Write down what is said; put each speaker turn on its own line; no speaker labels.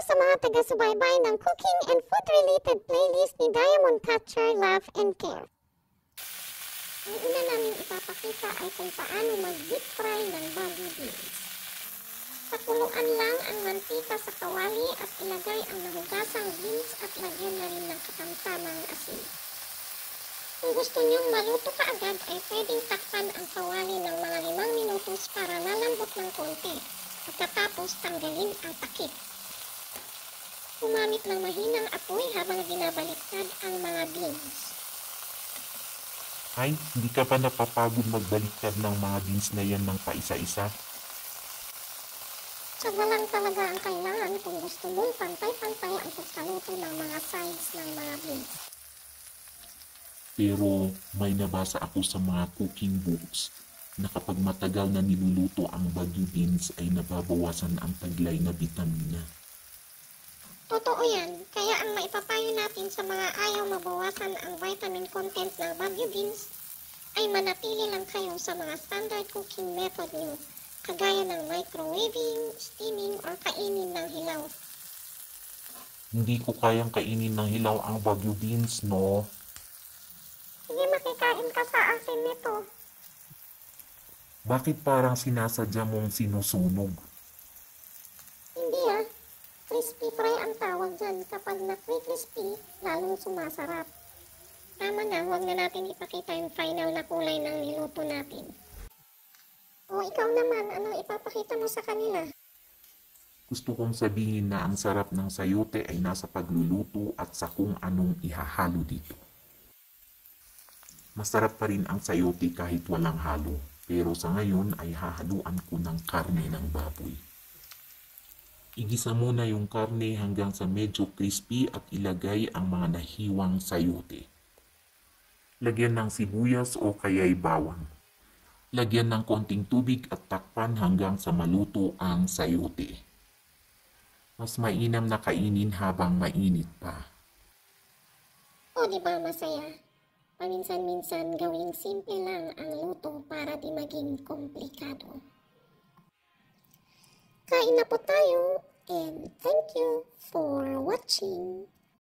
sa mga taga-subaybay ng cooking and food-related playlist ni Diamond Catcher Love and Care. Ang una namin ipapakita ay kung paano mag-deep fry ng bagu beans. Pakuluan lang ang mantika sa kawali at ilagay ang nahugasang beans at lagyan na rin ng katamtamang asin. Kung gusto nyong maluto kaagad ay pwedeng takpan ang kawali ng mga 5 minutos para lalambot ng konti. Pagkatapos tanggalin ang takip. Gumamit ng mahinang apoy habang binabaliktad ang mga beans.
Ay, hindi ka pa napapagod magbaliktad ng mga beans na yan ng paisa-isa?
Tsaga lang talaga ang kailangan kung gusto mong pantay-pantay ang pagkaluto ng mga sides ng mga beans.
Pero may nabasa ako sa mga cooking books na kapag matagal na niluluto ang Baguio beans ay nababawasan ang taglay na bitamina.
Totoo yan, kaya ang maipapayo natin sa mga ayaw mabawasan ang vitamin content ng Baguio beans ay manatili lang kayo sa mga standard cooking method nyo, kagaya ng microwaving, steaming, or kainin ng hilaw.
Hindi ko kayang kainin ng hilaw ang Baguio beans, no?
Sige, makikain ka sa akin nito.
Bakit parang sinasadya mong sinusunog?
Hindi ah, crispy fry ang tawag dyan. Kapag na-crispy, lalong sumasarap. Tama na, huwag na natin ipakita yung final na kulay ng niluto natin. O ikaw naman, anong ipapakita mo sa kanila?
Gusto kong sabihin na ang sarap ng sayote ay nasa pagluluto at sa kung anong ihahalo dito. Masarap pa rin ang sayote kahit walang halo, pero sa ngayon ay hahaluan ko ng karne ng baboy. Igisa muna yung karne hanggang sa medyo crispy at ilagay ang mga nahiwang sayote. Lagyan ng sibuyas o kaya'y bawang. Lagyan ng konting tubig at takpan hanggang sa maluto ang sayote. Mas mainam na kainin habang mainit pa.
O di ba masaya? Paminsan-minsan gawing simple lang ang luto para di maging komplikado. Kain na po tayo and thank you for watching.